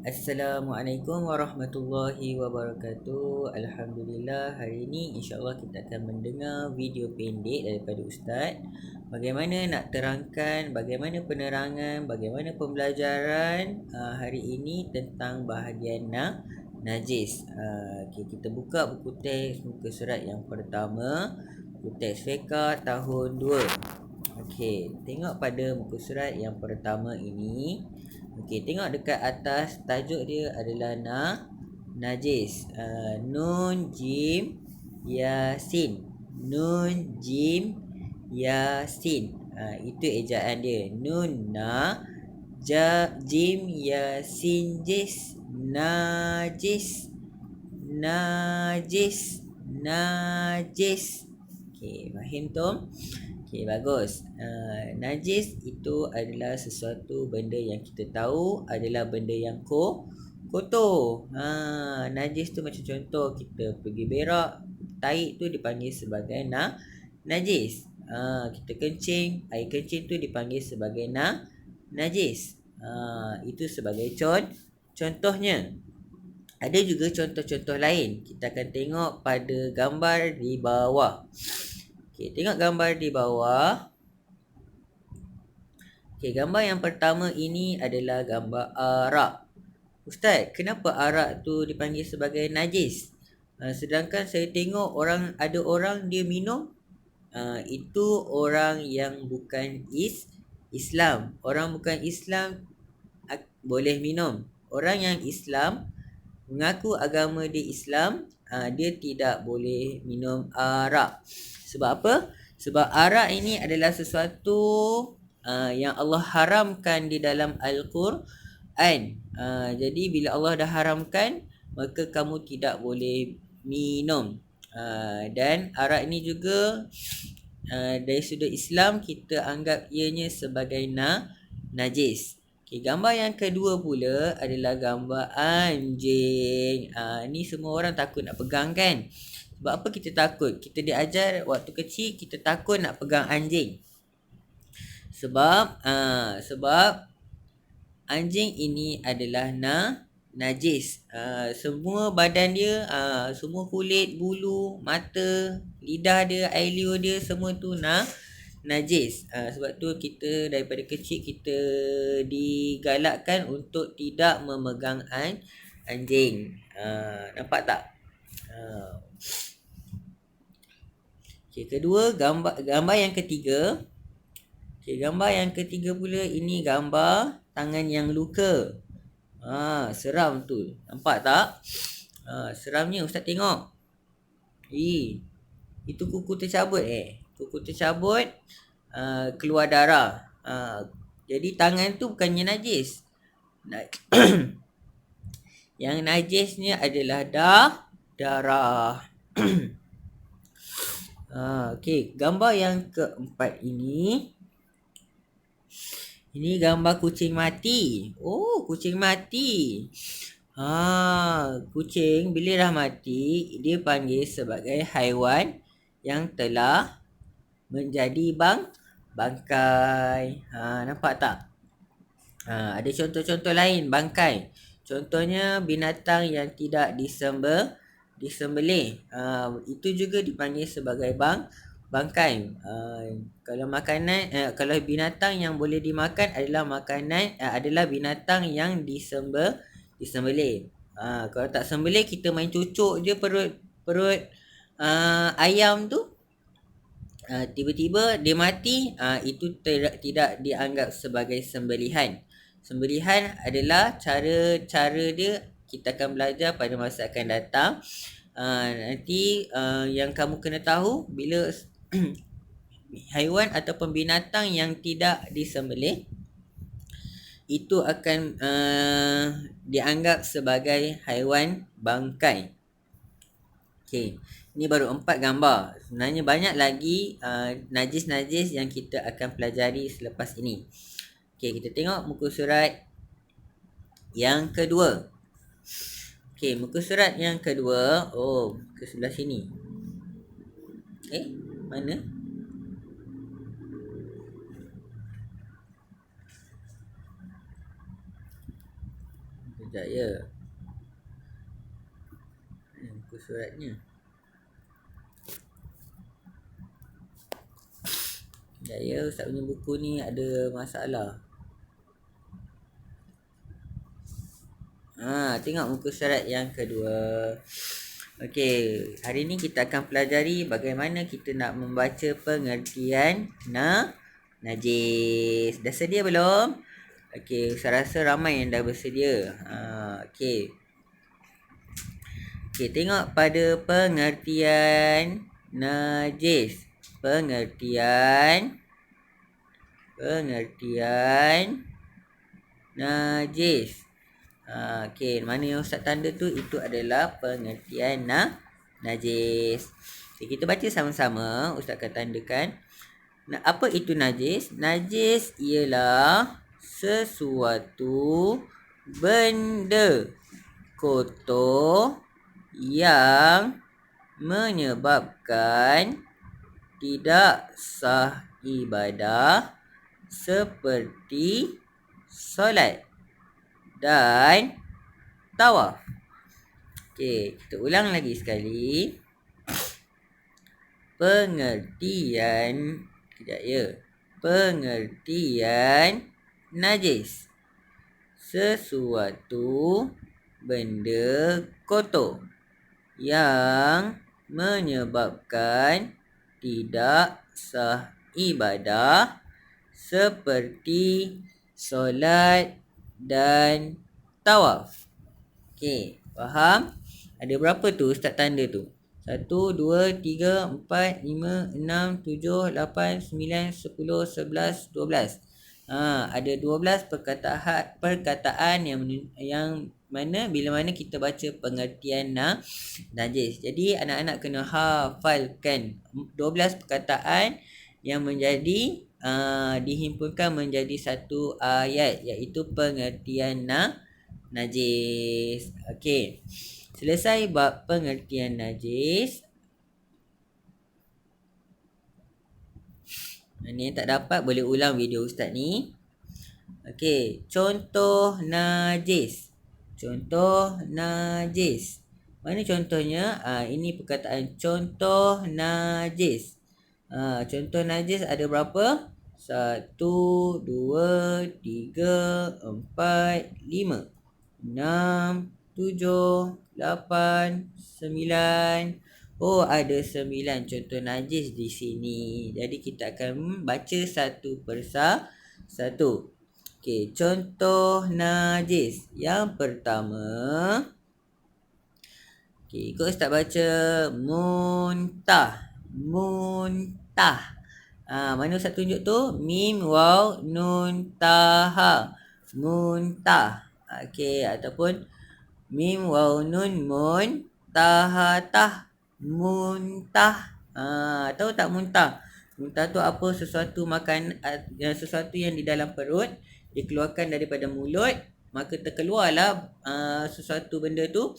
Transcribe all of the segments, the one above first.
Assalamualaikum warahmatullahi wabarakatuh. Alhamdulillah, hari ini insya-Allah kita akan mendengar video pendek daripada Ustaz. Bagaimana nak terangkan, bagaimana penerangan, bagaimana pembelajaran hari ini tentang bahagian najis. Okay, kita buka buku teks muka surat yang pertama, buku teks fiqh tahun 2. Okey, tengok pada muka surat yang pertama ini. Okey, tengok dekat atas, tajuk dia adalah najis. Nun jim yasin. Nun jim yasin. Itu ejaan dia. Nun jim yasin jis najis. Najis. Najis. Okey, faham tu? Okey, bagus. Najis itu adalah sesuatu benda yang kita tahu adalah benda yang kotor. Najis tu macam contoh kita pergi berak, tahi tu dipanggil sebagai najis. Kita kencing, air kencing tu dipanggil sebagai najis. Itu sebagai contohnya. Ada juga contoh-contoh lain. Kita akan tengok pada gambar di bawah. Okey, tengok gambar di bawah. Okey, gambar yang pertama ini adalah gambar arak. Ustaz, kenapa arak tu dipanggil sebagai najis? Sedangkan saya tengok ada orang dia minum. Itu orang yang bukan Islam. Orang bukan Islam boleh minum. Orang yang Islam mengaku agama dia Islam, dia tidak boleh minum arak. Sebab apa? Sebab arak ini adalah sesuatu yang Allah haramkan di dalam Al-Quran. Jadi bila Allah dah haramkan, maka kamu tidak boleh minum. Dan arak ini juga dari sudut Islam kita anggap ianya sebagai najis. Okay, gambar yang kedua pula adalah gambar anjing. Ni semua orang takut nak pegang kan? Sebab apa kita takut? Kita diajar waktu kecil kita takut nak pegang anjing. Sebab anjing ini adalah najis. Semua badan dia, semua kulit, bulu, mata, lidah dia, air liur dia, semua tu najis. Sebab tu kita daripada kecil kita digalakkan untuk tidak memegang anjing. Nampak tak? Okey, kedua gambar yang ketiga. Okey, gambar yang ketiga pula ini gambar tangan yang luka. Seram tu. Nampak tak? Seramnya Ustaz tengok. Itu kuku tercabut Kuku tercabut, keluar darah. Jadi tangan tu bukannya najis. Yang najisnya adalah darah. Okey, gambar yang keempat ini. Ini gambar kucing mati. Oh, kucing mati. Kucing bila dah mati, dia panggil sebagai haiwan yang telah menjadi bangkai. Nampak tak? Ada contoh-contoh lain bangkai. Contohnya binatang yang tidak disembelih. Itu juga dipanggil sebagai bangkai. Kalau makanan, kalau binatang yang boleh dimakan adalah adalah binatang yang disembelih. Kalau tak sembelih, kita main cucuk je perut ayam tu. Tiba-tiba dia mati, itu tidak dianggap sebagai sembelihan. Sembelihan adalah cara dia kita akan belajar pada masa akan datang. Nanti yang kamu kena tahu bila haiwan ataupun binatang yang tidak disembelih itu akan dianggap sebagai haiwan bangkai. Okey, ini baru 4 gambar. Sebenarnya banyak lagi najis-najis yang kita akan pelajari selepas ini. Okey, kita tengok muka surat yang kedua. Okey, muka surat yang kedua. Oh, ke sebelah sini. Mana? Sekejap ya. Muka suratnya. Sekejap ya, Ustaz punya buku ni ada masalah. Tengok muka surat yang kedua. Okey, hari ni kita akan pelajari bagaimana kita nak membaca pengertian najis. Dah sedia belum? Okey, saya rasa ramai yang dah bersedia. Okey. Okey, tengok pada pengertian najis. Pengertian najis. Okey, mana yang Ustaz tanda tu, itu adalah pengertian najis. Okay, kita baca sama-sama. Ustaz akan tandakan. Apa itu najis? Najis ialah sesuatu benda kotor yang menyebabkan tidak sah ibadah seperti solat dan tawaf. Okey, kita ulang lagi sekali. Pengertian, kejap ya. Pengertian najis. Sesuatu benda kotor yang menyebabkan tidak sah ibadah seperti solat dan tawaf. Okey, faham? Ada berapa tu Ustaz tanda tu? 1, 2, 3, 4, 5, 6, 7, 8, 9, 10, 11, 12. Ada 12 perkataan yang mana bila mana kita baca pengertian najis. Jadi anak-anak kena hafalkan 12 perkataan yang menjadi dihimpunkan menjadi satu ayat, iaitu pengertian najis. Okey. Selesai bab pengertian najis. Ini yang tak dapat boleh ulang video Ustaz ni. Okey, contoh najis. Contoh najis. Mana contohnya? Ini perkataan contoh najis. Contoh najis ada berapa? 1, 2, 3, 4, 5, 6, 7, 8, 9. Oh, ada 9 contoh najis di sini. Jadi kita akan baca satu persatu. Okey, contoh najis. Yang pertama, okey, ikut Ustaz baca. Muntah. Muntah. Mana Ustaz tunjuk tu? Mim, waw, nun, taha. Muntah. Okey, ataupun mim, waw, nun, mun, taha, tah. Muntah. Tahu tak muntah? Muntah tu apa? Sesuatu makan, sesuatu yang di dalam perut dikeluarkan daripada mulut, maka terkeluarlah sesuatu benda tu.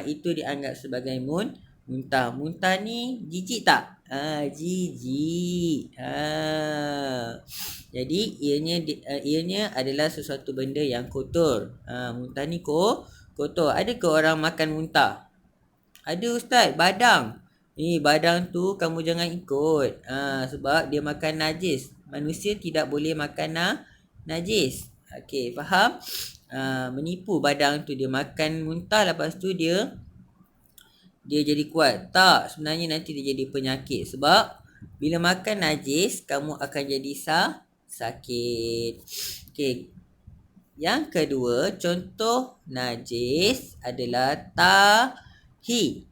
Itu dianggap sebagai muntah. Muntah ni jijik tak? Jijik. Jadi ianya adalah sesuatu benda yang kotor. Muntah ni kotor. Ada ke orang makan muntah? Ada Ustaz, badang. Ni badang tu kamu jangan ikut. Sebab dia makan najis. Manusia tidak boleh makan najis. Okey, faham? Menipu badang tu, dia makan muntah, lepas tu dia jadi kuat. Tak, sebenarnya nanti dia jadi penyakit. Sebab bila makan najis, kamu akan jadi sakit. Okey. Yang kedua, contoh najis adalah tahi.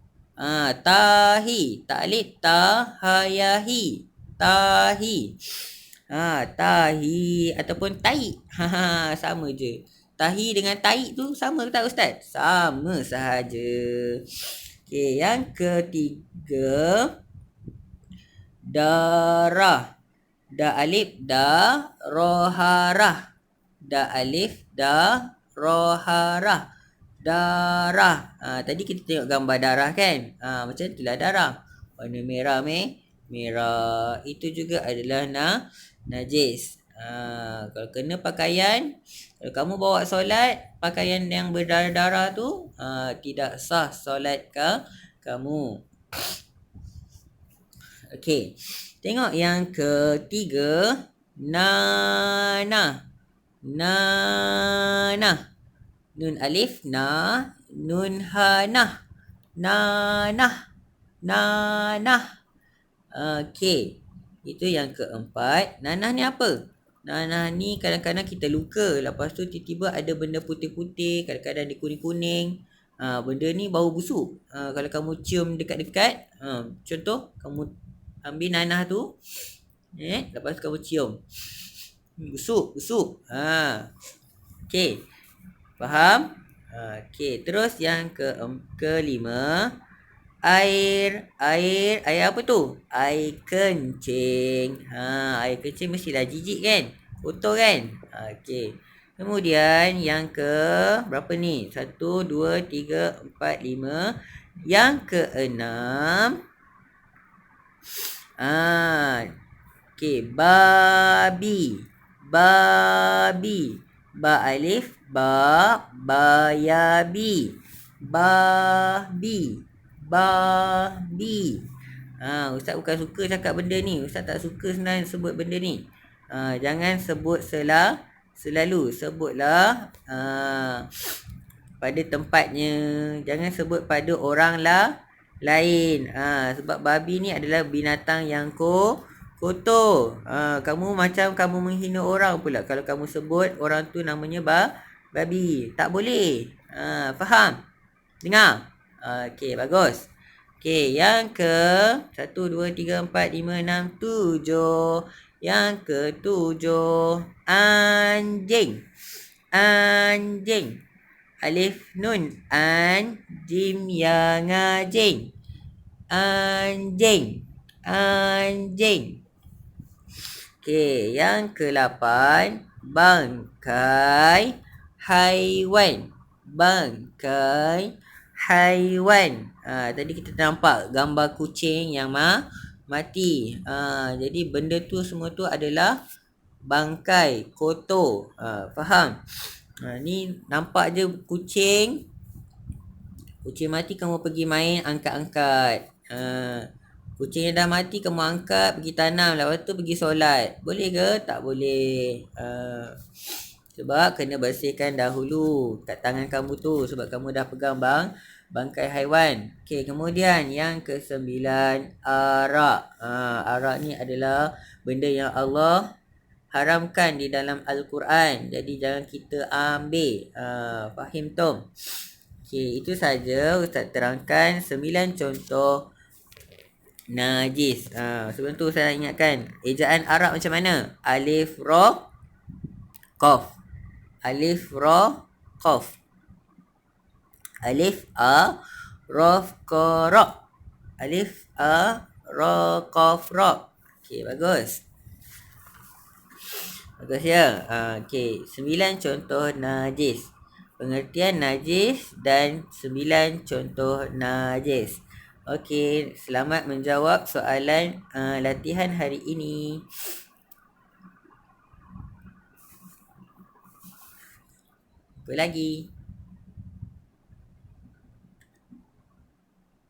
Tahi. Taklid tahayahi. Tahi. Tahi ataupun tai. Sama je. Tahi dengan tai tu sama ke tak Ustaz? Sama sahaja. Okey, yang ketiga, darah. Da alif da roharah. Da alif da roharah. Darah. Tadi kita tengok gambar darah kan? Macam itulah darah. Warna merah merah. Itu juga adalah najis. Kalau kena pakaian, Kalau kamu bawa solat pakaian yang berdarah-darah tu, tidak sah solat kamu. Okey. Tengok yang ketiga. Nanah. Nanah. Nun alif na. Nun ha nah. Nanah. Nanah. Okey. Itu yang keempat. Nanah ni apa? Nanah ni kadang-kadang kita luka. Lepas tu tiba-tiba ada benda putih-putih. Kadang-kadang dia kuning-kuning. Benda ni bau busuk. Kalau kamu cium dekat-dekat. Contoh, kamu ambil nanah tu. Lepas tu kamu cium. Busuk. Okey. Faham? Okey. Terus yang kelima. Air apa tu? Air kencing. Air kencing mestilah jijik kan? Kotor kan? Okey. Kemudian yang berapa ni? 1, 2, 3, 4, 5. Yang keenam. Okey. Babi. Ba alif. Bayabi. Babi. Ustaz bukan suka cakap benda ni. Ustaz tak suka sebenarnya sebut benda ni. Jangan sebut selalu. Sebutlah pada tempatnya. Jangan sebut pada orang lain. Sebab babi ni adalah binatang yang kotor. Kamu macam kamu menghina orang pula kalau kamu sebut orang tu namanya babi. Tak boleh. Faham? Dengar? Okey, bagus. Okey, yang ke 1, 2, 3, 4, 5, 6, 7. Yang ke-7. Anjing. Alif nun. Jim yang ngajing. Anjing. Okey, yang ke-8. Bangkai haiwan. Tadi kita nampak gambar kucing yang mati. Jadi benda tu semua tu adalah bangkai kotor. Faham? Ni nampak je kucing mati, kamu pergi main angkat-angkat. Kucing yang dah mati kamu angkat pergi tanam, lepas tu pergi solat. Boleh ke? Tak boleh. Sebab kena bersihkan dahulu kat tangan kamu tu, sebab kamu dah pegang bangkai haiwan. Okey, kemudian yang ke-9, arak. Arak ni adalah benda yang Allah haramkan di dalam Al-Quran. Jadi jangan kita ambil. Fahim Tom? Okey, itu saja Ustaz terangkan 9 contoh najis. Sebelum tu saya ingatkan ejaan Arab macam mana? Alif ra qaf. Alif ra qaf. Alif a ra qa ra. Alif a ra qaf ra. Okey, bagus. Bagus ya. Okey, 9 contoh najis. Pengertian najis dan 9 contoh najis. Okey, selamat menjawab soalan latihan hari ini. Apa lagi?